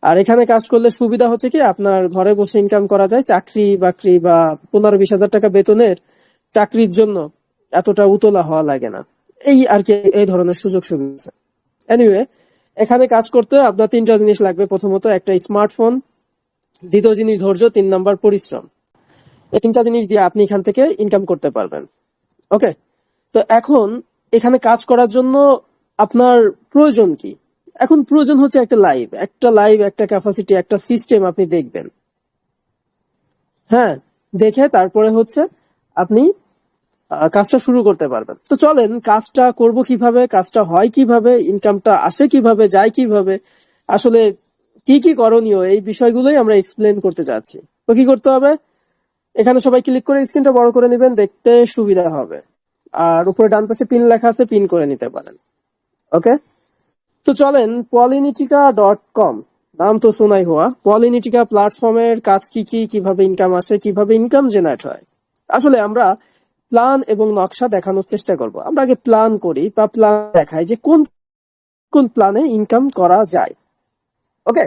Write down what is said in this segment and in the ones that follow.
আর এখানে কাজ করলে সুবিধা হচ্ছে কি আপনার ঘরে বসে ইনকাম করা যায়, চাকরি বাকরি বা 15-20 হাজার টাকা বেতনের চাকরির জন্য এতটা উতলা হওয়া লাগে না। এই আর কি এই ধরনের সুযোগ সুবিধা আছে। এনিওয়ে, এখানে কাজ করতে আপনার 3টা জিনিস লাগবে। প্রথমত একটা স্মার্টফোন, দ্বিতীয় জিনিস ধৈর্য, 3 নাম্বার পরিশ্রম। এই 3টা জিনিস দিয়ে আপনি এখান থেকে ইনকাম করতে পারবেন। ওকে, তো এখন এখানে কাজ করার জন্য আপনার প্রয়োজন কি? এখন প্রয়োজন হচ্ছে একটা ক্যাপাসিটি, একটা সিস্টেম আপনি দেখবেন। হ্যাঁ, দেখে তারপরে হচ্ছে আপনি কাজটা শুরু করতে পারবেন। তো চলেন কাজটা করব কিভাবে, কাজটা হয় কিভাবে, ইনকামটা আসে কিভাবে, যায় কিভাবে, আসলে কি কি করণীয়, এই বিষয়গুলোই আমরা এক্সপ্লেন করতে যাচ্ছি। তো কি করতে হবে, এখানে সবাই ক্লিক করে স্ক্রিনটা বড় করে নেবেন, দেখতে সুবিধা হবে। আর উপরে ডান পাশে পিন লেখা আছে, পিন করে নিতে পারেন। ওকে, তো চলেন Polynetica.com, নাম তো শোনাই হওয়া। Polynetica প্ল্যাটফর্মের কাজ কি কি, কিভাবে ইনকাম আসে, কিভাবে ইনকাম জেনারেট হয়। আসলে আমরা প্ল্যান এবং নকশা দেখানোর চেষ্টা করব। আমরা আগে প্ল্যান করি বা প্ল্যান দেখাই যে কোন কোন প্ল্যানে ইনকাম করা যায়। ওকে,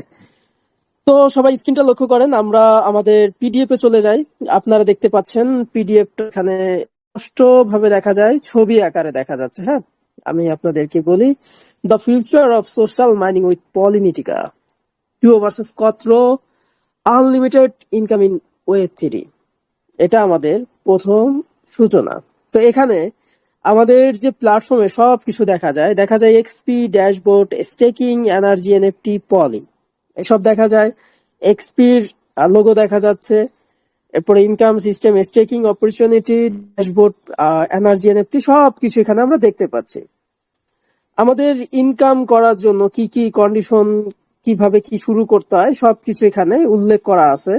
তো সবাই স্ক্রিনটা লক্ষ্য করেন, আমরা আমাদের পিডিএফ এ চলে যাই। আপনারা দেখতে পাচ্ছেন পিডিএফটা এখানে স্পষ্ট ভাবে দেখা যায়, ছবি আকারে দেখা যাচ্ছে। হ্যাঁ, আমি আপনাদেরকে বলি, the future of social mining with Polynetica, duo versus কত্রো, আনলিমিটেড ইনকাম ইন ওয়েব3। এটা আমাদের প্রথম সূচনা। তো এখানে আমাদের যে প্ল্যাটফর্মে সবকিছু দেখা যায় XP, dashboard, staking, energy, NFT, poly, এসব দেখা যায়। এক্সপির লোগো দেখা যাচ্ছে, এরপরে income system, staking opportunity, dashboard, energy, NFT, সবকিছু এখানে আমরা দেখতে পাচ্ছি। আমাদের ইনকাম করার জন্য কি কি কন্ডিশন, কিভাবে কি শুরু করতে হয়, সবকিছু এখানে উল্লেখ করা আছে।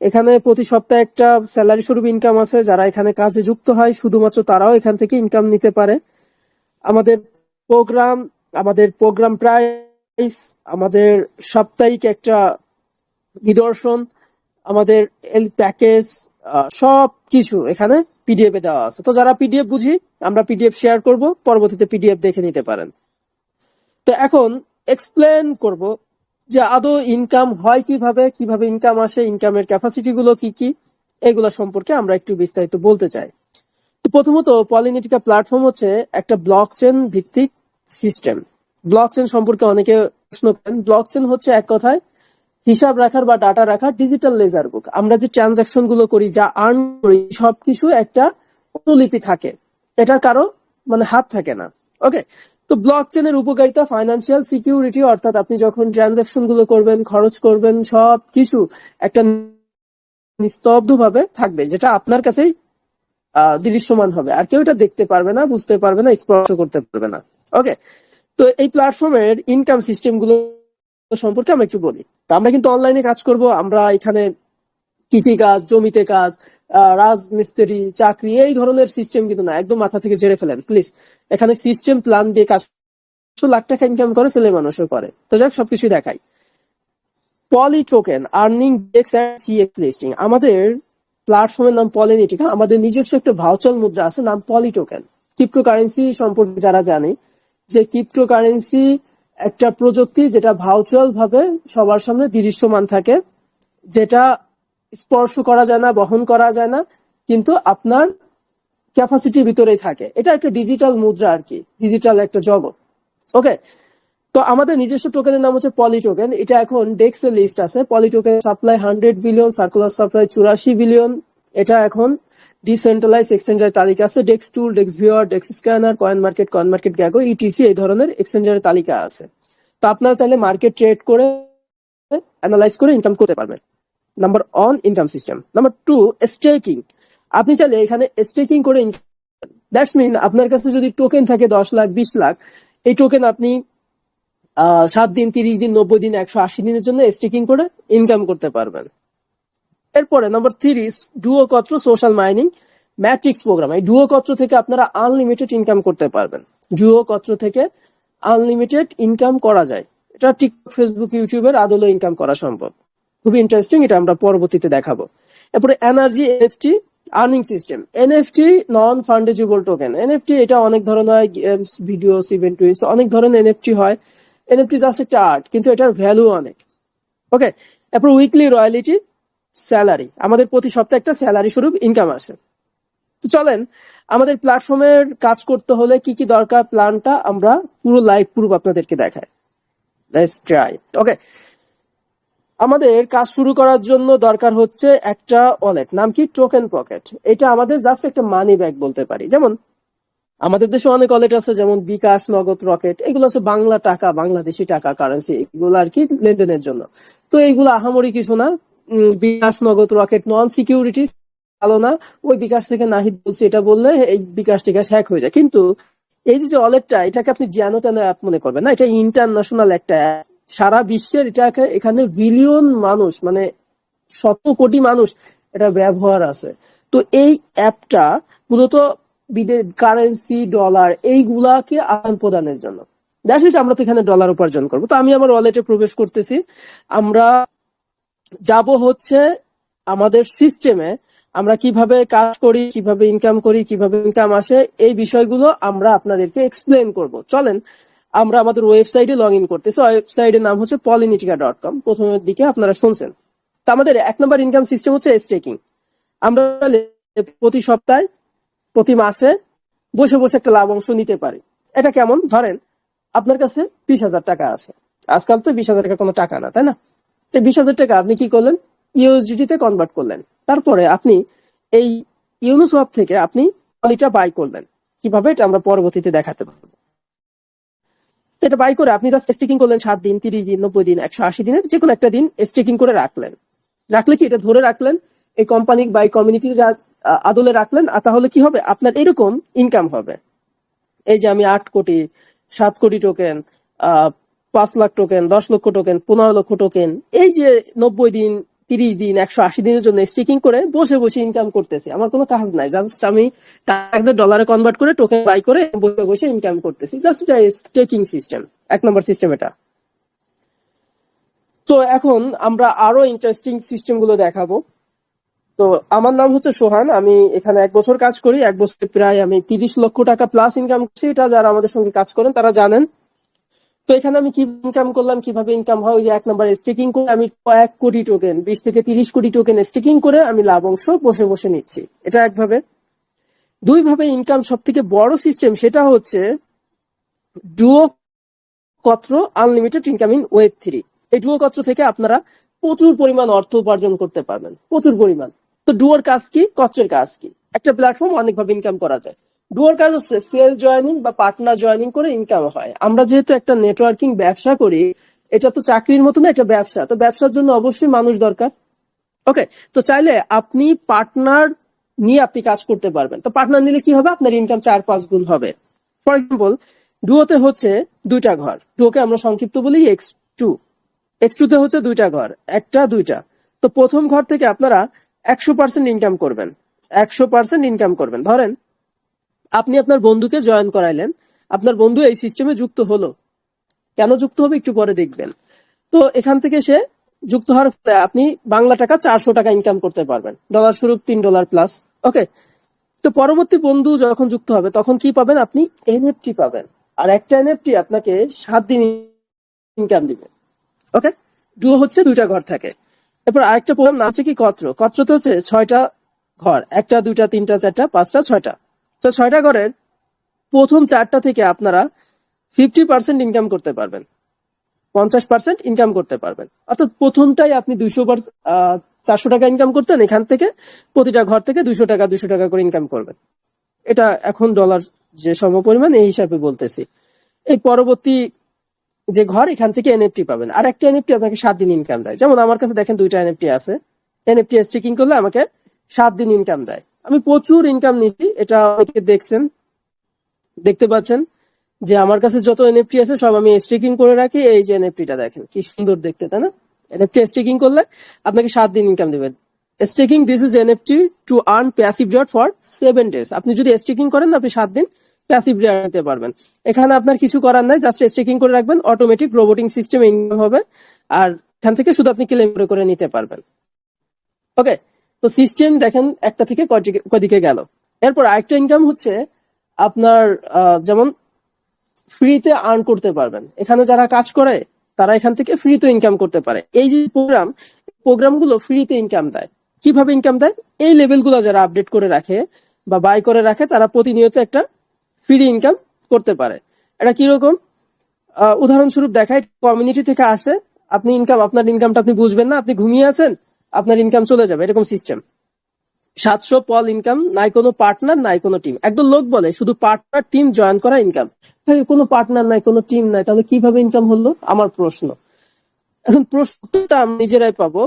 এখানে প্রতি সপ্তাহে একটা স্যালারি স্বরূপ ইনকাম আছে। যারা এখানে কাজে যুক্ত হয় শুধুমাত্র তারাও এখান থেকে ইনকাম নিতে পারে। আমাদের প্রোগ্রাম, আমাদের প্রোগ্রাম প্রাইস, আমাদের সাপ্তাহিক একটা নিদর্শন, আমাদের এল প্যাকেজ, সব কিছু এখানে পিডিএফ এ দেওয়া আছে। তো যারা পিডিএফ বুঝি, আমরা পিডিএফ শেয়ার করব, পরবর্তীতে পিডিএফ দেখে নিতে পারেন। তো এখন এক্সপ্লেন করব যে আদৌ ইনকাম হয় কিভাবে, কিভাবে ইনকাম আসে, ইনকামের ক্যাপাসিটি গুলো কি কি, এগুলো সম্পর্কে আমরা একটু বিস্তারিত বলতে চাই। তো প্রথমত পলিনেটিকা প্ল্যাটফর্ম হচ্ছে একটা ব্লকচেন ভিত্তিক সিস্টেম। ব্লকচেন সম্পর্কে অনেকে প্রশ্ন করেন। ব্লকচেন হচ্ছে এক কথায় হিসাব রাখার বা ডাটা রাখার ডিজিটাল লেজার বুক। আমরা যে ট্রানজাকশন গুলো করি, যা আর্ন করি, সবকিছু একটা অনুলিপি থাকে, এটার কারো হাত থাকে না। ওকে, তো ব্লকচেনের উপকারিতা ফাইন্যান্সিয়াল সিকিউরিটি, অর্থাৎ আপনি যখন ট্রানজাকশন গুলো করবেন, খরচ করবেন, সবকিছু একটা নিস্তব্ধ ভাবে থাকবে, যেটা আপনার কাছেই দৃশ্যমান হবে, আর কেউ এটা দেখতে পারবে না, বুঝতে পারবে না, স্পর্শ করতে পারবে না। ওকে, তো এই প্ল্যাটফর্মের ইনকাম সিস্টেম গুলো সম্পর্কে আমরা একটু বলি। তো আমরা কিন্তু অনলাইনে কাজ করব। আমরা এখানে কৃষি কাজ, জমিতে কাজ, রাজমিস্ত্রি, চাকরি, এই ধরনের সিস্টেম কিন্তু না, একদম মাথা থেকে ঝেড়ে ফেলেন প্লিজ। এখানে সিস্টেম প্ল্যান দিয়ে কাজ, 100 লাখ টাকা ইনকাম করে, ছেলে মানুষও করে। তো যাক, সবকিছু দেখাই। Poly token, earning, dex and CEX listing. আমাদের প্ল্যাটফর্মের নাম পলিনেটিকা। আমাদের নিজস্ব একটা ভাউচাল মুদ্রা আছে, নাম পলি টোকেন। ক্রিপ্টোকারেন্সি সম্পর্কে যারা জানে, যে ক্রিপ্টোকারেন্সি একটা প্রযুক্তি যেটা ভাউচুয়াল ভাবে সবার সামনে দৃশ্যমান থাকে, যেটা স্পর্শ করা যায় না, বহন করা যায় না, কিন্তু আপনার ক্যাপাসিটির ভিতরেই থাকে। এটা একটা ডিজিটাল মুদ্রা আর কি, ডিজিটাল একটা জগৎ। ওকে, তো আমাদের নিজস্ব টোকেনের নাম হচ্ছে পলি টোকেন। এটা এখন ডেক্স এর লিস্ট আছে। Poly token supply 100 billion, circular supply 84 billion. এটা এখন ডিসেন্ট্রালাইজ এক্সচেঞ্জের তালিকা আছে, dex tool, dex viewer, dex screener, coin market gecko, ETC, এই ধরনের এক্সচেঞ্জের তালিকা আছে। তো আপনারা চাইলে মার্কেট ট্রেড করে, অ্যানালাইজ করে ইনকাম করতে পারবেন। Number 1 income system. Number 2 staking. আপনি চাইলে এখানে স্টেকিং করে ইনকাম, দ্যাটস মিন আপনার কাছে যদি টোকেন থাকে 10 লাখ, 20 লাখ, এই টোকেন আপনি 7 দিন, 30 দিন, 90 দিন, 180 দিনের জন্য স্টেকিং করে ইনকাম করতে পারবেন। এরপরে নাম্বার 3 ডুও কত্র সোশ্যাল মাইনিং ম্যাট্রিক্স প্রোগ্রাম। এই ডুও কত্র থেকে আপনারা আনলিমিটেড ইনকাম করতে পারবেন। ডুও কত্র থেকে আনলিমিটেড ইনকাম করা যায়। এটা টিকটক, ফেসবুক, ইউটিউবের আদলে ইনকাম করা সম্ভব। খুবই ইন্টারেস্টিং, এটা আমরা পরবর্তীতে দেখাবো। এরপরে energy, NFT earning system. NFT non fungible token. NFT এটা অনেক ধরনের হয়, গেমস, ভিডিওস, ইভেন্ট, টুইস, অনেক ধরনের এনএফটি হয়। এনএফটি জাস্ট একটা আর্ট, কিন্তু এটার ভ্যালু অনেক। ওকে, এরপর উইকলি রয়্যালিটি, স্যালারি, আমাদের প্রতি সপ্তাহে একটা স্যালারি স্বরূপ ইনকাম আসে। তো চলেন আমাদের প্ল্যাটফর্মের কাজ করতে হলে কি কি দরকার প্ল্যানটা আমরা পুরো লাইভ প্রুফ আপনাদেরকে দেখাই। Let's try. ওকে, আমাদের কাজ শুরু করার জন্য দরকার হচ্ছে একটা ওয়ালেট, নাম কি টোকেন পকেট। এটা আমাদের জাস্ট একটা মানি ব্যাগ বলতে পারি। যেমন আমাদের দেশে অনেক ওয়ালেট আছে, যেমন বিকাশ, নগদ, রকেট, এগুলো আছে বাংলা টাকা, বাংলাদেশি টাকা কারেন্সি, এগুলো আর কি লেনদেনের জন্য। তো এইগুলো আহামরি কিছু না। বিকাশ, নগদ, রকেট নন সিকিউরিটি, ভালো না। ওই বিকাশ থেকে নাহিদ বলছে এটা বললে এই বিকাশ টিকাশ হ্যাক হয়ে যায়। কিন্তু এই যে ওয়ালেটটা, এটাকে আপনি জ্যানো তেন অ্যাপ মনে করবেন না, এটা ইন্টারন্যাশনাল একটা অ্যাপ। সারা বিশ্বের এটাকে এখানে বিলিয়ন মানুষ, মানে শত কোটি মানুষ এটা ব্যবহার আছে। তো এই অ্যাপটা মূলত বিদেশ কারেন্সি, ডলার, এইগুলাকে আদান প্রদানের জন্য। দ্যাটস ইট, আমরা তো এখানে ডলার উপার্জন করবো। তো আমি আমার ওয়ালেটে প্রবেশ করতেছি। আমরা যাব হচ্ছে আমাদের সিস্টেমে, আমরা কিভাবে কাজ করি, কিভাবে ইনকাম করি, কিভাবে ইনকাম আসে, এই বিষয়গুলো আমরা আপনাদেরকে এক্সপ্লেন করব। চলেন আমরা আমাদের ওয়েবসাইটে লগ ইন করতেছি। ওয়েবসাইটের নাম হচ্ছে polynetica.com, প্রথমের দিকে আপনারা শুনছেন। তো আমাদের 1 নম্বর ইনকাম সিস্টেম হচ্ছে স্টেকিং। আমরা প্রতি সপ্তাহে, প্রতি মাসে বসে বসে একটা লাভাংশ নিতে পারি। এটা কেমন? ধরেন আপনার কাছে 20,000 টাকা আছে। আজকাল তো 20,000 টাকা কোনো টাকা না, তাই না? তো 20,000 টাকা আপনি কি করলেন? ইউএসডিটি তে কনভার্ট করলেন। তারপরে আপনি এই ইউনিসওয়াপ থেকে আপনি পলিটা বাই করলেন। কিভাবে এটা আমরা পরবর্তীতে দেখাতে পারবো। তো এটা বাই করে আপনি জাস্ট স্টেকিং করলেন 7 দিন, 30 দিন, 90 দিন, 180 দিনের যে কোনো একটা দিন স্টেকিং করে রাখলেন। রাখলে কি এটা ধরে রাখলেন, এই কোম্পানি বা কমিউনিটির আদলে রাখলেন। আর তাহলে কি হবে, আপনার এরকম ইনকাম হবে। এই যে আমি 8 কোটি, 7 কোটি টোকেন, 5 লাখ টোকেন, 10 লক্ষ টোকেন, 15 লক্ষ টোকেন, এই যে 90 দিন, 30 দিন, 180 দিনের জন্য স্টেকিং করে বসে বসে ইনকাম করতেছি। আমার কোনো কাজ নাই, জাস্ট আমি টাকাটা ডলারে কনভার্ট করে টোকেন বাই করে বসে বসে ইনকাম করতেছি। জাস্ট এটা স্টেকিং সিস্টেম, 1 নম্বর সিস্টেম এটা। তো এখন আমরা আরো ইন্টারেস্টিং সিস্টেম গুলো দেখাবো। তো আমার নাম হচ্ছে সোহান, আমি এখানে 1 বছর কাজ করি। 1 বছরে প্রায় আমি 30 লক্ষ টাকা প্লাস ইনকাম করছি। এটা যারা আমাদের সঙ্গে কাজ করেন তারা জানেন। তো এখানে আমি কি ইনকাম করলাম, কিভাবে ইনকাম হয়, ওই যে 1 নম্বর স্টেকিং করে আমি কয়েক কোটি টোকেন, 20 থেকে 30 কোটি টোকেন স্টেকিং করে আমি লাভ অংশ বসে বসে নিচ্ছি। এটা একভাবে। 2 ভাবে ইনকাম সব থেকে বড় সিস্টেম, সেটা হচ্ছে ডুও কত্র আনলিমিটেড ইনকাম ইন ওয়েব 3। এই ডুও কত্র থেকে আপনারা প্রচুর পরিমাণ অর্থ উপার্জন করতে পারবেন, প্রচুর পরিমাণ। তো ডুয়োর কাজ কি, কত্রের কাজ কি? একটা প্ল্যাটফর্ম অনেকভাবে ইনকাম করা যায়। ডুয়োর কাজ হচ্ছে সেল জয়েনিং বা পার্টনার জয়েনিং করে ইনকাম হয়। আমরা যেহেতু একটা নেটওয়ার্কিং ব্যবসা করি, এটা তো চাকরির মতো না, এটা ব্যবসা। তো ব্যবসার জন্য অবশ্যই মানুষ দরকার। ওকে, তো চাইলে আপনি পার্টনার নিয়ে আপনি কাজ করতে পারবেন। তো পার্টনার নিলে কি হবে, আপনার ইনকাম 4-5 গুণ হবে। ফর এক্সাম্পল, ডুয়োতে হচ্ছে 2টা ঘর, ডুয়োকে আমরা সংক্ষিপ্ত বলি X2। X2 তে হচ্ছে 2টা ঘর, 1টা 2টা। তো প্রথম ঘর থেকে আপনারা 100% ইনকাম করবেন, 100% ইনকাম করবেন। ধরেন আপনি আপনার বন্ধুকে জয়েন করাইলেন, আপনার বন্ধু এই সিস্টেমে যুক্ত হলো। কেন যুক্ত হবে একটু পরে দেখবেন। তো এখান থেকে সে যুক্ত হওয়ার ফলে আপনি বাংলা টাকা 400 টাকা ইনকাম করতে পারবেন, ডলার স্বরূপ $3 প্লাস। ওকে, তো পরবর্তী বন্ধু যখন যুক্ত হবে তখন কি পাবেন, আপনি এনএফটি পাবেন। আর একটা এনএফটি আপনাকে 7 দিন ইনকাম দিবে। ওকে, ডুও হচ্ছে 2টা ঘর থাকে। এরপর আরেকটা প্রোগ্রাম নাম হচ্ছে কি কত্র। কত্রতে হচ্ছে 6টা ঘর, 1টা 2টা 3টা 4টা 5টা 6টা। তো 6টা ঘরের প্রথম 4টা থেকে আপনারা 50% ইনকাম করতে পারবেন, 50% ইনকাম করতে পারবেন। অর্থাৎ প্রথমটাই আপনি 400 টাকা ইনকাম করতেন, এখান থেকে প্রতিটা ঘর থেকে 200 টাকা 200 টাকা করে ইনকাম করবেন। এটা এখন ডলার যে সমপরিমাণ এই হিসাবে বলতেছি। এই পরবর্তী যে ঘর, এখান থেকে এনএফটি পাবেন। আর একটা এনএফটি আপনাকে 7 দিন ইনকাম দেয়। যেমন আমার কাছে দেখেন 2টা এনএফটি আছে। এনএফটি স্টেকিং করলে আমাকে 7 দিন ইনকাম দেয়। আমি প্রচুর ইনকাম নিচ্ছি, এটা অনেকে দেখছেন, দেখতে পাচ্ছেন যে আমার কাছে যত এনএফটি আছে সব আমি স্টেকিং করে রাখি। এই যে এনএফটিটা দেখেন কি সুন্দর দেখতে, তাই না? এনএফটি স্টেকিং করলে আপনাকে 7 দিন ইনকাম দেবে। Staking this is NFT to earn passive rate for 7 days. আপনি যদি স্টেকিং করেন আপনি 7 দিন প্যাসিভ রেট নিতে পারবেন। এখানে আপনার কিছু করার নাই, জাস্ট স্টেকিং করে রাখবেন, অটোমেটিক রোবোটিং সিস্টেম ইনকাম হবে। আর এখান থেকে শুধু আপনি ক্লেম করে নিতে পারবেন। ওকে, তো সিস্টেম দেখেন একটা থেকে কয়দিকে গেল। এরপর আরেকটা ইনকাম হচ্ছে আপনার যেমন ফ্রিতে আর্ন করতে পারবেন। এখানে যারা কাজ করে তারা এখান থেকে ফ্রিতে ইনকাম করতে পারে। এই যে প্রোগ্রামগুলো ফ্রিতে ইনকাম দেয়। কিভাবে ইনকাম দেয়? এই লেভেলগুলো যারা আপডেট করে রাখে বা বাই করে রাখে তারা প্রতিনিয়ত একটা ফ্রি ইনকাম করতে পারে। এটা কিরকম? উদাহরণস্বরূপ দেখায়, কমিউনিটি থেকে আসে, আপনার ইনকামটা আপনি বুঝবেন না, আপনি ঘুমিয়ে আছেন, আপনার ইনকাম চলে যাবে, এরকম সিস্টেম। 700 পল ইনকাম, নাই কোনো পার্টনার নাই কোনো টিম। একদম লোক বলে শুধু পার্টনার টিম জয়েন করা ইনকাম। ভাই কোনো পার্টনার নাই কোনো টিম নাই, তাহলে কিভাবে ইনকাম হলো? আমার প্রশ্ন। এখন প্রশ্নটা আমি নিজেরাই পাবো,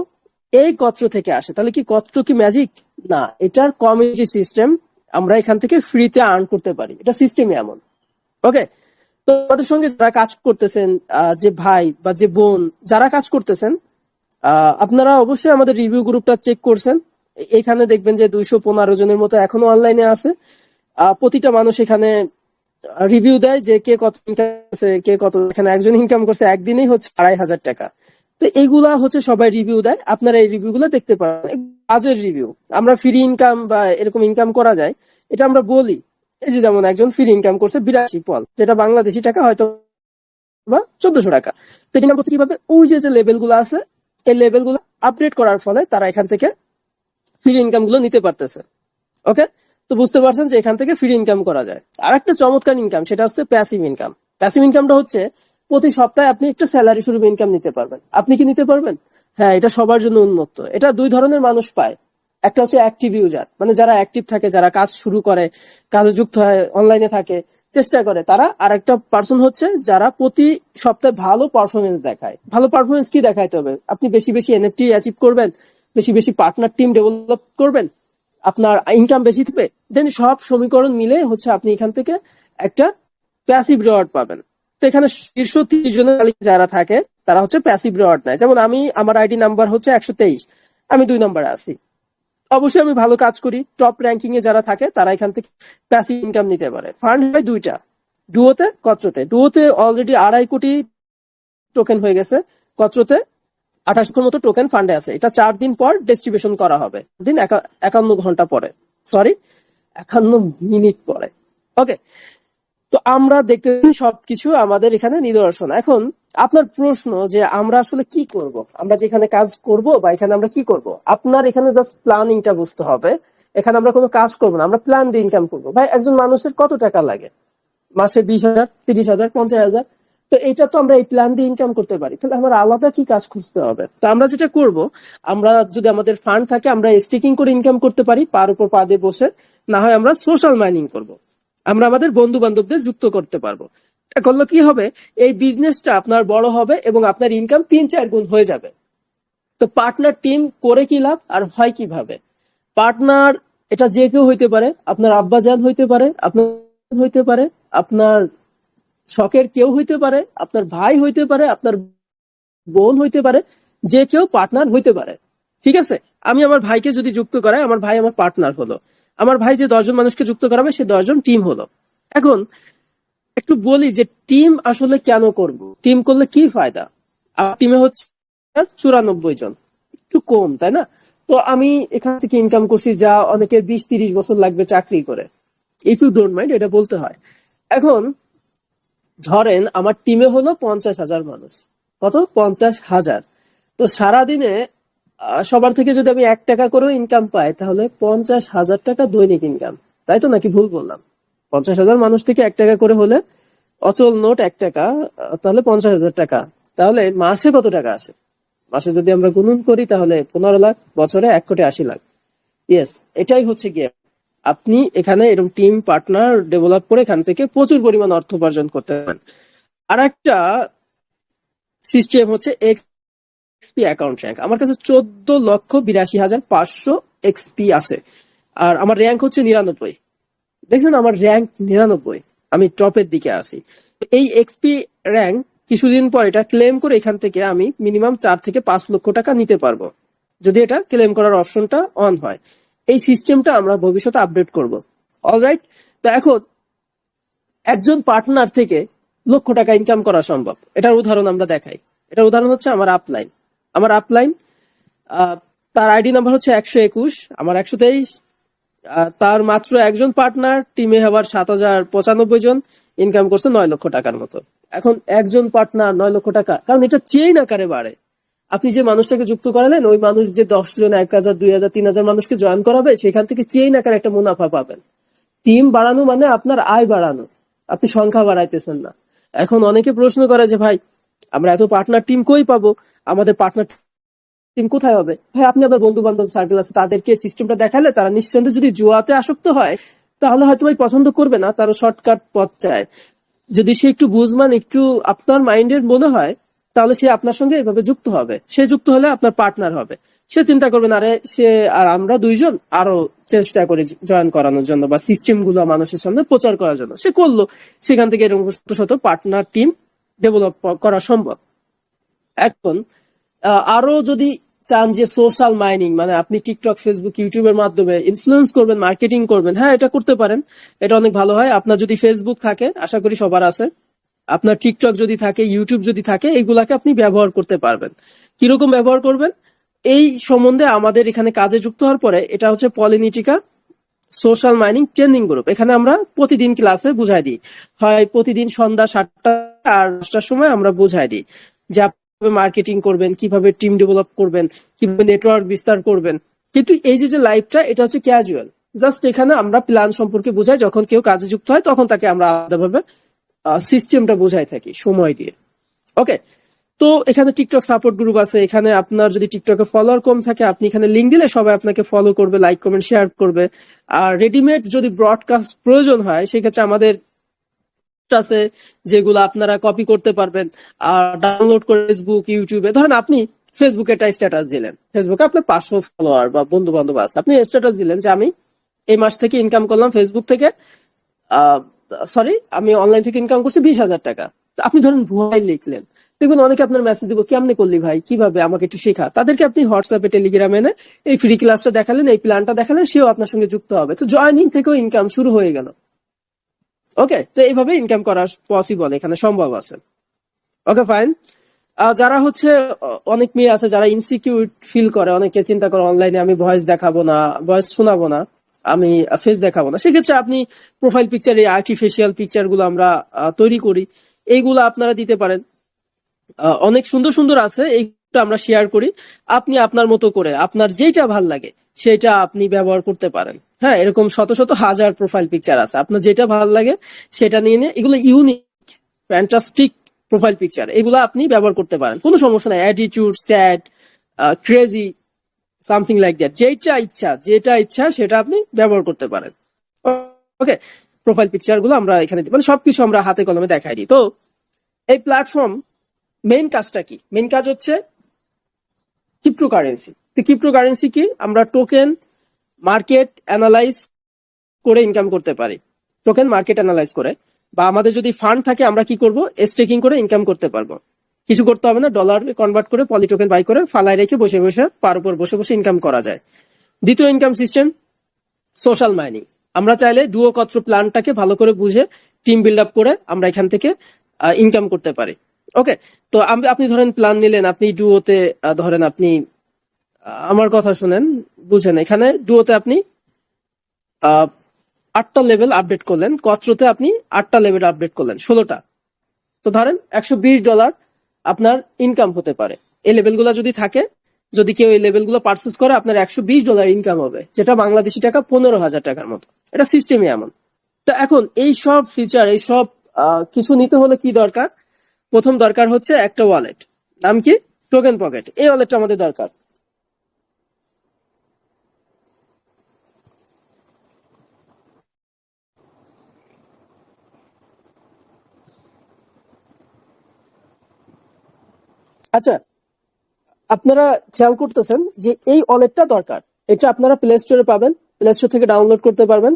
এই কত্র থেকে আসে। তাহলে কি কত্র কি ম্যাজিক? না, এটার কমিউনিটি সিস্টেম। আমরা এখান থেকে ফ্রিতে আর্ন করতে পারি, এটা সিস্টেমই এমন। ওকে, তো আমাদের সঙ্গে যারা কাজ করতেছেন, যে ভাই বা যে বোন যারা কাজ করতেছেন, আপনারা অবশ্যই আমাদের রিভিউ গ্রুপটা চেক করছেন। এখানে দেখবেন যে 215 জনের মতো এখনো অনলাইনে আছে। প্রতিটা মানুষ এখানে রিভিউ দেয় যে কে কত ইনকাম করছে, কে কত। এখানে একজন ইনকাম করছে একদিনেই হচ্ছে 2,500 টাকা। তো এইগুলা হচ্ছে সবাই রিভিউ দেয়, আপনারা এই রিভিউ গুলো দেখতে পারেন। কাজের রিভিউ, আমরা ফ্রি ইনকাম বা এরকম ইনকাম করা যায় এটা আমরা বলি। এই যে যেমন একজন ফ্রি ইনকাম করছে 82 পল, যেটা বাংলাদেশি টাকা হয়তো বা 1400 টাকা। তো ইনকাম করছে কিভাবে? ওই যে লেভেল গুলো আছে, এই লেভেল গুলো আপডেট করার ফলে তারা এখান থেকে ফ্রি ইনকাম গুলো নিতে পারতেছে। ওকে, তো বুঝতে পারছেন যে এখান থেকে ফ্রি ইনকাম করা যায়। আর একটা চমৎকার ইনকাম, সেটা হচ্ছে প্যাসিভ ইনকাম। প্যাসিভ ইনকামটা হচ্ছে প্রতি সপ্তাহে আপনি একটা স্যালারি স্বরূপ ইনকাম নিতে পারবেন। আপনি কি নিতে পারবেন? হ্যাঁ, এটা সবার জন্য উন্মুক্ত। এটা দুই ধরনের মানুষ পায়। একটা হচ্ছে অ্যাক্টিভ ইউজার, মানে যারা অ্যাক্টিভ থাকে, যারা কাজ শুরু করে, কাজে যুক্ত হয়, অনলাইনে থাকে, চেষ্টা করে তারা। আর একটা পার্সন হচ্ছে যারা প্রতি সপ্তাহে ভালো পারফরমেন্স দেখায়। ভালো পারফরমেন্স কি দেখাইতে হবে? আপনি বেশি বেশি এনএফটি অ্যাচিভ করবেন, বেশি বেশি পার্টনার টিম ডেভেলপ করবেন, আপনার ইনকাম বেশি থাকবে, দেন সব সমীকরণ মিলে হচ্ছে আপনি এখান থেকে একটা প্যাসিভ রিওয়ার্ড পাবেন। তো এখানে শীর্ষ 30 জনের তালিকায় যারা থাকে তারা হচ্ছে প্যাসিভ রিওয়ার্ড নেয়। যেমন আমি, আমার আইডি নাম্বার হচ্ছে 123, আমি 2 নম্বরে আছি। অবশ্যই আমি ভালো কাজ করি, টপ র্যাঙ্কিং এ যারা থাকে তারা এখান থেকে প্যাসিভ ইনকাম নিতে পারে। ফান্ড হয় দুইটা, ডুয়োতে, কত্রতে। ডুয়োতে অলরেডি 2.5 কোটি টোকেন হয়ে গেছে, কত্রতে 28 লক্ষের মতো টোকেন ফান্ডে আছে। এটা 4 দিন পর ডিস্ট্রিবিউশন করা হবে, 51 ঘন্টা পরে, সরি 51 মিনিট পরে। ওকে, তো আমরা দেখতে সবকিছু আমাদের এখানে নিদর্শন। এখন আপনার প্রশ্ন যে আমরা আসলে কি করব, আমরা যেখানে কাজ করব বা এখানে আমরা কি করব। আপনার এখানে জাস্ট প্ল্যানিংটা বুঝতে হবে। এখানে আমরা কোনো কাজ করবো না, আমরা প্ল্যান দিয়ে ইনকাম করবো। ভাই একজন মানুষের কত টাকা লাগে? মাসে 20,000, 30,000, 50,000। তো এটা তো আমরা এই প্ল্যান দিয়ে ইনকাম করতে পারি। তাহলে আমার আলাদা কি কাজ খুঁজতে হবে? তো আমরা যেটা করব, আমরা যদি আমাদের ফান্ড থাকে আমরা স্টেকিং করে ইনকাম করতে পারি, পার উপর পা দিয়ে বসে। না হয় আমরা সোশ্যাল মাইনিং করব, আমরা আমাদের বন্ধু বান্ধবদের যুক্ত করতে পারবো। এটা করলে কি হবে? এই বিজনেসটা আপনার বড় হবে এবং আপনার ইনকাম 3-4 গুণ হয়ে যাবে। তো পার্টনার টিম করে কি লাভ আর হয় কিভাবে? পার্টনার এটা যে কেউ হইতে পারে, আপনার আব্বাজান হইতে পারে, আপনার হইতে পারে, আপনার শখের কেউ হইতে পারে, আপনার ভাই হইতে পারে, আপনার বোন হইতে পারে, যে কেউ পার্টনার হইতে পারে। ঠিক আছে, আমি আমার ভাইকে যদি যুক্ত করাই, আমার ভাই আমার পার্টনার হলো। আমার ভাই যে 10 জন মানুষকে যুক্ত করাবে সে 10 জন টিম হলো। এখন একটু বলি যে টিম আসলে কেন করব, টিম করলে কি ফায়দা। টিমে হচ্ছে 94 জন, একটু কম তাই না? তো আমি এখান থেকে ইনকাম করছি যা অনেকের 20-30 বছর লাগবে চাকরি করে। ইফ ইউ ডোন্ট মাইন্ড, এটা বলতে হয়। এখন ধরেন আমার টিমে হলো 50,000 মানুষ। কত? 50,000। তো সারাদিনে সবার থেকে যদি আমি 1 টাকা করেও ইনকাম পাই, তাহলে 50,000 টাকা দৈনিক ইনকাম। তাই তো, নাকি ভুল বললাম? 50,000 মানুষ থেকে 1 টাকা করে হলে, অচল নোট 1 টাকা, তাহলে 50,000 টাকা। তাহলে মাসে কত টাকা আসে? মাসে যদি আমরা গুণন করি তাহলে 15 লাখ, বছরে 1,80,00,000। ইয়েস, এটাই হচ্ছে গিয়ে আপনি এখানে এরকম টিম পার্টনার ডেভেলপ করে এখান থেকে প্রচুর পরিমাণ অর্থ উপার্জন করতে পারেন। আর একটা সিস্টেম হচ্ছে এক্সপি অ্যাকাউন্ট র্যাঙ্ক। আমার কাছে 14,82,500 এক্সপি আছে, আর আমার র্যাঙ্ক হচ্ছে 99। দেখছেন আমার র্যাঙ্ক 99, আমি টপের দিকে আছি। এই এক্সপি র্যাঙ্ক কিছুদিন পর এটা ক্লেম করে এখান থেকে আমি মিনিমাম 4 থেকে 5 লক্ষ টাকা নিতে পারবো, যদি এটা ক্লেম করার অপশনটা অন হয়। এই সিস্টেমটা আমরা ভবিষ্যতে আপডেট করব। অলরাইট, তো এখন একজন পার্টনার থেকে লক্ষ টাকা ইনকাম করা সম্ভব। এটার উদাহরণ আমরা দেখাই। এটার উদাহরণ হচ্ছে আমার আপলাইন। আমার আপলাইন, তার আইডি নাম্বার হচ্ছে 121, আমার 123। তার মাত্র একজন পার্টনার, টিমে হবার 7,095 জন, ইনকাম করছে 9 লক্ষ টাকার মতো। এখন একজন পার্টনার 9 লক্ষ টাকা, কারণ এটা চেইন আকারে বাড়ে। আপনি যে মানুষটাকে যুক্ত করালেন, ওই মানুষ যে 10 জন, 1,000, 2,000, 3,000 মানুষকে জয়েন করাবে, সেখান থেকে চেইন আকারে একটা মুনাফা পাবেন। টিম বাড়ানো মানে আপনার আয় বাড়ানো, আপনি সংখ্যা বাড়াইতেছেন না। এখন অনেকে প্রশ্ন করে যে ভাই, আমরা এত পার্টনার টিম কই পাবো, আমাদের পার্টনার টিম কোথায় হবে? ভাই, আপনি আপনার বন্ধু বান্ধব সার্কেল আছে, তাদেরকে সিস্টেমটা দেখালে তারা নিঃসন্দেহে, যদি জুয়াতে আসক্ত হয় তাহলে হয়তো ভাই পছন্দ করবে না, তারা শর্টকাট পথ চায়। যদি সে একটু বুঝমান, একটু আপনার মাইন্ডের মনে হয়, তাহলে সে আপনার সঙ্গে এভাবে যুক্ত হবে। সে যুক্ত হলে আপনার পার্টনার হবে। সে চিন্তা করবেন, আরে সে আর আমরা দুইজন আরো চেষ্টা করি জয়েন করানোর জন্য বা সিস্টেম গুলো মানুষের সামনে প্রচার করার জন্য। সে করলো, সেখান থেকে এরকম শত শত পার্টনার টিম ডেভেলপ করা সম্ভব। এখন আরো যদি চান যে সোশ্যাল মাইনিং, মানে আপনি টিকটক, ফেসবুক, ইউটিউবের মাধ্যমে ইনফ্লুয়েন্স করবেন, মার্কেটিং করবেন, হ্যাঁ এটা করতে পারেন। এটা অনেক ভালো হয়। আপনার যদি ফেসবুক থাকে, আশা করি সবার আছে, আপনার টিকটক যদি থাকে, ইউটিউব যদি থাকে, এইগুলাকে আপনি ব্যবহার করতে পারবেন। কিরকম ব্যবহার করবেন এই সম্বন্ধে আমাদের এখানে কাজে যুক্ত হওয়ার পরে, এটা হচ্ছে পলিনিটিকা সোশ্যাল মাইনিং ট্রেনিং গ্রুপ। এখানে আমরা প্রতিদিন ক্লাসে বুঝাই দিই, হয় প্রতিদিন সন্ধ্যা 7টা আর 10টার সময় আমরা বুঝাই দিই যে আপনি মার্কেটিং করবেন, কিভাবে টিম ডেভেলপ করবেন, কিভাবে নেটওয়ার্ক বিস্তার করবেন। কিন্তু এই যে যে লাইভটা, এটা হচ্ছে ক্যাজুয়াল। জাস্ট এখানে আমরা প্ল্যান সম্পর্কে বুঝাই, যখন কেউ কাজে যুক্ত হয় তখন তাকে আমরা আলাদাভাবে সিস্টেমটা বুঝাই থাকি সময় দিয়ে। ওকে, তো এখানে টিকটক সাপোর্ট গ্রুপ আছে। এখানে আপনার যদি টিকটকে ফলোয়ার কম থাকে, আপনি এখানে লিঙ্ক দিলে সবাই আপনাকে ফলো করবে, লাইক কমেন্ট শেয়ার করবে। আর রেডিমেড যদি ব্রডকাস্ট প্রয়োজন হয়, সেক্ষেত্রে আমাদের আছে, যেগুলো আপনারা কপি করতে পারবেন আর ডাউনলোড করে ফেসবুক, ইউটিউবে। ধরেন আপনি ফেসবুকে একটা স্ট্যাটাস দিলেন, ফেসবুকে আপনার 500 ফলোয়ার বা বন্ধু বান্ধব আছে, আপনি স্ট্যাটাস দিলেন যে আমি এই মাস থেকে ইনকাম করলাম ফেসবুক থেকে, সরি, আমি অনলাইন থেকে ইনকাম করছি 20,000 টাকা। আপনি ধরেন ভুয়াই লিখলেন, দেখবেন অনেকে আপনার মেসেজ দিব, কেমনে করলি ভাই, কিভাবে, আমাকে একটু শেখা। তাদেরকে আপনি হোয়াটসঅ্যাপে, টেলিগ্রামে এনে এই ফ্রি ক্লাসটা দেখালেন, এই প্ল্যানটা দেখালেন, সেও আপনার সঙ্গে যুক্ত হবে। তো জয়নিং থেকেও ইনকাম শুরু হয়ে গেল। ওকে, তো এইভাবে ইনকাম করা পসিবল, এখানে সম্ভব আছে। ওকে, ফাইন। যারা হচ্ছে অনেক মেয়ে আছে যারা ইনসিকিউর ফিল করে, অনেকে চিন্তা করে অনলাইনে আমি ভয়েস দেখাবো না, ভয়েস শোনাবো না, আমি ফেস দেখাবো না, সেক্ষেত্রে আপনি প্রোফাইল পিকচার, এই আর্টিফিশিয়াল পিকচার গুলো আমরা তৈরি করি, এইগুলো আপনারা দিতে পারেন। অনেক সুন্দর সুন্দর আছে, এইটা আমরা শেয়ার করি। আপনি আপনার মতো করে আপনার যেটা ভাল লাগে সেটা আপনি ব্যবহার করতে পারেন। হ্যাঁ, এরকম শত শত হাজার প্রোফাইল পিকচার আছে, আপনার যেটা ভালো লাগে সেটা নিয়ে নিয়ে, এগুলো ইউনিক, ফ্যান্টাস্টিক প্রোফাইল পিকচার, এগুলো আপনি ব্যবহার করতে পারেন, কোনো সমস্যা নাই। Attitude, sad, crazy, something like that, যেটা ইচ্ছা সেটা আপনি ব্যবহার করতে পারেন। ওকে, প্রোফাইল পিকচার গুলো আমরা এখানে মানে সবকিছু আমরা হাতে কলমে দেখাই দিই। তো এই প্ল্যাটফর্ম মেইন কাজটা কি? মেইন কাজ হচ্ছে ক্রিপ্টোকারেন্সি। তো ক্রিপ্টোকারেন্সি কি? আমরা টোকেন মার্কেট অ্যানালাইজ করে ইনকাম করতে পারি। টোকেন মার্কেট অ্যানালাইজ করে, বা আমাদের যদি ফান্ড থাকে, আমরা কি করব, স্টেকিং করে ইনকাম করতে পারবো। কিছু করতে হবে না, ডলার কনভার্ট করে পলি টোকেন বাই করে ফালায় রেখে বসে বসে, পার উপর বসে বসে ইনকাম করা যায়। দ্বিতীয় ইনকাম সিস্টেম সোশ্যাল মাইনিং। আমরা চাইলে ডুও কত্র প্ল্যানটাকে ভালো করে বুঝে টিম বিল্ড আপ করে আমরা এখান থেকে ইনকাম করতে পারি। ওকে, তো আপনি ধরেন প্ল্যান নিলেন, আপনি ডুওতে ধরেন আপনি আমার কথা শুনেন, বুঝেন, এখানে ডুওতে আপনি 8টা লেভেল আপডেট করলেন, কত্রতে আপনি 8টা লেভেল আপডেট করলেন, 16টা। তো ধরেন $120 আপনার ইনকাম হতে পারে। এই লেভেলগুলো যদি থাকে, যদি কেউ এই লেভেলগুলো পারচেস করে, আপনার $120 ইনকাম হবে, যেটা বাংলাদেশি টাকা 15,000 টাকার মতো। এটা সিস্টেমই এমন। তো এখন এই সব ফিচার, এই সব কিছু নিতে হলে কি দরকার? প্রথম দরকার হচ্ছে একটা ওয়ালেট। নাম কি? Token pocket. এই ওয়ালেটটা আমাদের দরকার। আচ্ছা, আপনারা খেয়াল করতেছেন যে এই ওয়ালেটটা দরকার। এটা আপনারা প্লে স্টোরে পাবেন, প্লে স্টোর থেকে ডাউনলোড করতে পারবেন।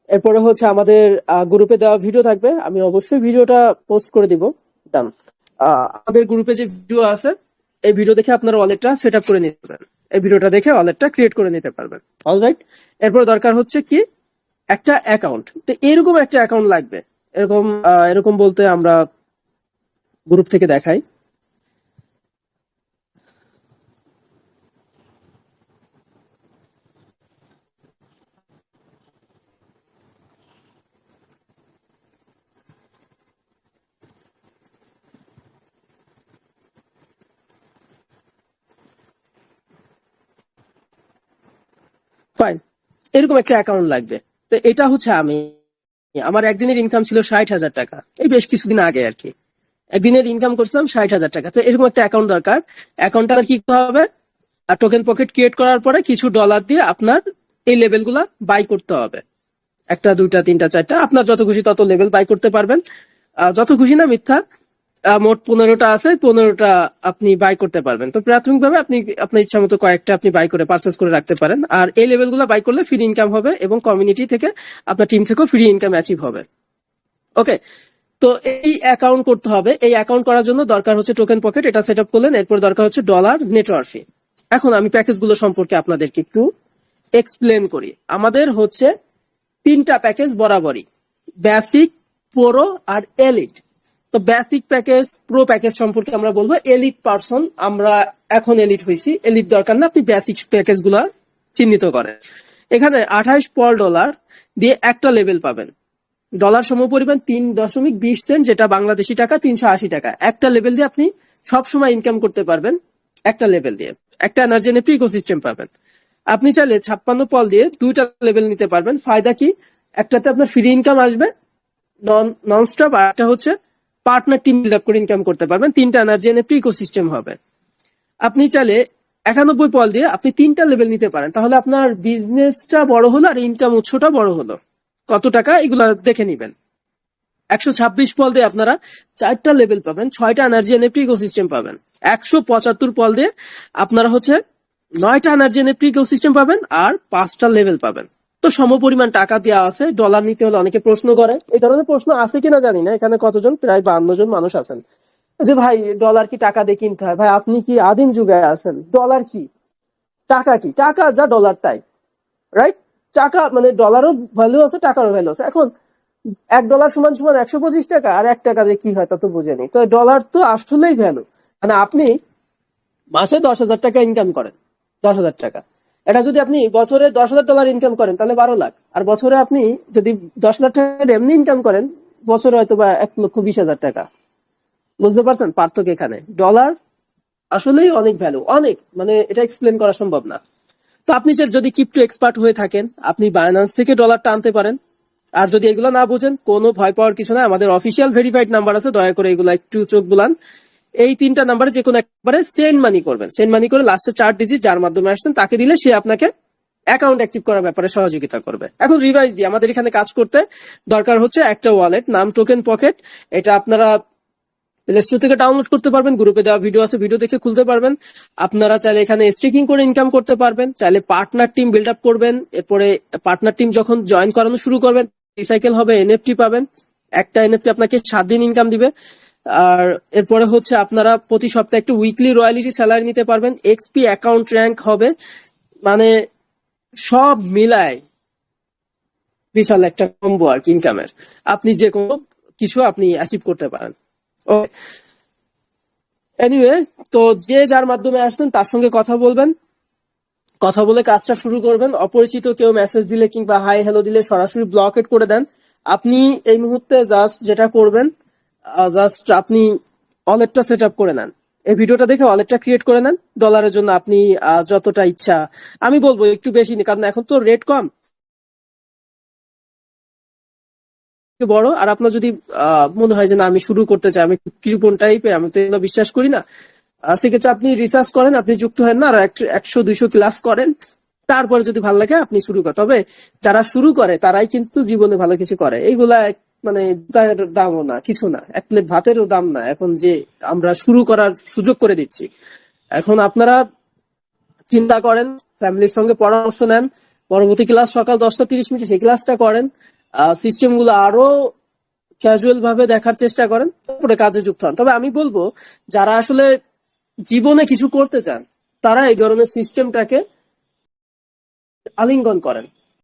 এরপরে হচ্ছে আমাদের গ্রুপে দেওয়া ভিডিও থাকবে, আমি অবশ্যই ভিডিওটা পোস্ট করে দিব। ডান। আমাদের গ্রুপে যে ভিডিও আছে, এই ভিডিও দেখে আপনারা ওয়ালেটটা সেট আপ করে নিতে পারবেন। এই ভিডিওটা দেখে ওয়ালেটটা ক্রিয়েট করে নিতে পারবেন। অলরাইট। এরপর দরকার হচ্ছে কি, একটা অ্যাকাউন্ট। তো এরকম একটা অ্যাকাউন্ট লাগবে। এরকম বলতে আমরা গ্রুপ থেকে দেখাই। ফাইন, এরকম একটা অ্যাকাউন্ট লাগবে। তো এটা হচ্ছে আমার একদিনের ইনকাম ছিল 60,000 টাকা, এই বেশ কিছুদিন আগে আর কি। একদিনের ইনকাম করছিলাম 60,000 টাকা। তো এরকম একটা অ্যাকাউন্ট দরকার। অ্যাকাউন্টটা কি করতে হবে, টোকেন পকেট ক্রিয়েট করার পরে কিছু ডলার দিয়ে আপনার এই লেভেলগুলা বাই করতে হবে। একটা, দুইটা, তিনটা, চারটা, আপনার যত খুশি তত লেভেল বাই করতে পারবেন। যত খুশি না, মিথ্যা, মোট 15টা আছে, 15টা আপনি বাই করতে পারবেন। তো প্রাথমিকভাবে আপনি আপনার ইচ্ছা মতো কয়েকটা আপনি বাই করে পারচেস করে রাখতে পারেন। আর এই লেভেলগুলো বাই করলে ফ্রি ইনকাম হবে এবং কমিউনিটি থেকে আপনার টিম থেকেও ফ্রি ইনকাম অ্যাচিভ হবে। ওকে, তো এই অ্যাকাউন্ট করতে হবে। এই অ্যাকাউন্ট করার জন্য দরকার হচ্ছে টোকেন পকেট, এটা সেট আপ করলেন। এরপর দরকার হচ্ছে ডলার নেটওয়ার্ক ফি। এখন আমি প্যাকেজগুলো সম্পর্কে আপনাদেরকে একটু এক্সপ্লেন করি। আমাদের হচ্ছে 3টা প্যাকেজ বরাবরই, বেসিক, প্রো আর এলিট। তো বেসিক প্যাকেজ, প্রো প্যাকেজ সম্পর্কে আমরা বলবো। এলিট পারসন, আমরা এখন এলিট হয়েছি, এলিট দরকার না, আপনি বেসিক প্যাকেজ গুলা চিহ্নিত করেন। এখানে 28 $, দিয়ে একটা লেভেল পাবেন। ডলার সমপরিমাণ 3.20 সেন্ট, যেটা বাংলাদেশি টাকা 380 টাকা। একটা লেভেল দিয়ে আপনি সবসময় ইনকাম করতে পারবেন। একটা লেভেল দিয়ে একটা এনার্জি এনএফটি ইকোসিস্টেম পাবেন। আপনি চাইলে 56 দিয়ে 2টা লেভেল নিতে পারবেন। ফায়দা কি, একটাতে আপনার ফ্রি ইনকাম আসবে নন স্টপ, আর একটা হচ্ছে পার্টনার টিম বিল্ড আপ করে ইনকাম করতে পারবেন। 3টা এনার্জি এনএফটি ইকোসিস্টেম হবে। আপনি চাইলে 91 দিয়ে আপনি 3টা লেভেল নিতে পারেন। তাহলে আপনার বিজনেসটা বড় হলো আর ইনকাম উৎসটা বড় হলো। কত টাকা এগুলা দেখে নিবেন। 126 দিয়ে আপনারা 4টা লেভেল পাবেন, 6টা এনার্জি এনএফটি ইকোসিস্টেম পাবেন। 175 দিয়ে আপনারা হচ্ছে 9টা এনার্জি এনএফটি ইকোসিস্টেম পাবেন আর 5টা লেভেল পাবেন। তো সমপরিমাণ টাকা দেওয়া আছে। ডলার নিতে হলে অনেকে প্রশ্ন করে, এই ধরনের প্রশ্ন আছে কিনা জানি না, এখানে কতজন, প্রায় 52 জন মানুষ আছেন, যে ভাই ডলার কি টাকা দিয়ে কিনতে হয়? ভাই আপনি কি আদিম যুগে আছেন? ডলার কি, টাকা কি? টাকা যা ডলার তাই, রাইট? টাকা মানে ডলারও ভ্যালু আছে, টাকারও ভ্যালু আছে। এখন $1 সমান সমান 125 টাকা, আর 1 টাকা দিয়ে কি হয় তা তো বুঝেনি। তো ডলার তো আসলেই ভ্যালু। মানে আপনি মাসে 10,000 টাকা ইনকাম করেন, 10,000 টাকা, এটা যদি আপনি বছরে $10,000 ইনকাম করেন তাহলে 12 লাখ। আর বছরে আপনি যদি 10,000 টাকা এমনি ইনকাম করেন, বছরে হয়তো বা 1,20,000 টাকা। বুঝতে পারছেন পার্থক্য এখানে? ডলার আসলেই অনেক ভ্যালু, অনেক, মানে এটা এক্সপ্লেন করা সম্ভব না। তো আপনি যদি ক্রিপ্টো এক্সপার্ট হয়ে থাকেন, আপনি বাইন্যান্স থেকে ডলারটা আনতে পারেন। আর যদি এগুলো না বোঝেন, কোনো ভয় পাওয়ার কিছু না, আমাদের অফিসিয়াল ভেরিফাইড নাম্বার আছে, দয়া করে এগুলো একটু চোখ বুলান। এই 3টা নাম্বারে যে কোনো একবারে সেন্ড মানি করবেন। সেন্ড মানি করে লাস্টে 4 ডিজিট যার মাধ্যমে আসছেন তাকে দিলে সে আপনাকে অ্যাকাউন্ট অ্যাক্টিভ করার ব্যাপারে সহযোগিতা করবে। এখন রিভাইজ দিই, আমাদের এখানে কাজ করতে দরকার হচ্ছে একটা ওয়ালেট, নাম টোকেন পকেট। এটা আপনারা প্লে স্টোর থেকে ডাউনলোড করতে পারবেন, গ্রুপে দেওয়া ভিডিও আছে, ভিডিও দেখে খুলতে পারবেন। আপনারা চাইলে এখানে স্টেকিং করে ইনকাম করতে পারবেন, চাইলে পার্টনার টিম বিল্ড আপ করবেন। এরপরে পার্টনার টিম যখন জয়েন করানো শুরু করবেন, রিসাইকেল হবে, এনএফটি পাবেন। একটা এনএফটি আপনাকে 7 দিন ইনকাম দিবে। আর এরপরে হচ্ছে আপনারা প্রতি সপ্তাহে একটু উইকলি রয়্যালিটি স্যালারি নিতে পারবেন। এক্সপি অ্যাকাউন্ট র্যাঙ্ক হবে, মানে সব মিলায় বিশাল একটা কম্বো আর কি ইনকামের। আপনি যে কোনো কিছু আপনি অ্যাচিভ করতে পারেন। ওকে, এনিওয়ে, তো যে যার মাধ্যমে আসছেন তার সঙ্গে কথা বলবেন, কথা বলে কাজটা শুরু করবেন। অপরিচিত কেউ মেসেজ দিলে কিংবা হাই হ্যালো দিলে সরাসরি ব্লকেট করে দেন। আপনি এই মুহূর্তে জাস্ট যেটা করবেন, জাস্ট আপনি ওয়ালেটটা সেট আপ করে নেন। এই ভিডিওটা দেখে ওয়ালেটটা ক্রিয়েট করে নেন। ডলারের জন্য আপনি যতটা ইচ্ছা, আমি বলবো একটু বেশি, কারণ এখন তো রেট কম, বড়। আর আপনার যদি মনে হয় যে না আমি শুরু করতে চাই, আমি কৃপণ টাইপের, আমি তো এগুলো বিশ্বাস করি না, সেক্ষেত্রে আপনি রিসার্চ করেন, আপনি যুক্ত হেন না, আর 100-200 ক্লাস করেন, তারপরে যদি ভালো লাগে আপনি শুরু করেন। তবে যারা শুরু করে তারাই কিন্তু জীবনে ভালো কিছু করে। এইগুলা মানে দামও না, কিছু না, 1 প্লেট ভাতেরও দাম না এখন যে আমরা শুরু করার সুযোগ করে দিচ্ছি। এখন আপনারা চিন্তা করেন, ফ্যামিলির সঙ্গে পরামর্শ নেন, পরবর্তী ক্লাস সকাল 10টা 30 সেই ক্লাসটা করেন, সিস্টেম গুলো আরো ক্যাজুয়াল ভাবে দেখার চেষ্টা করেন, তারপরে কাজে যুক্ত হন। তবে আমি বলবো যারা আসলে জীবনে কিছু করতে চান তারা এই ধরনের সিস্টেমটাকে আলিঙ্গন করেন।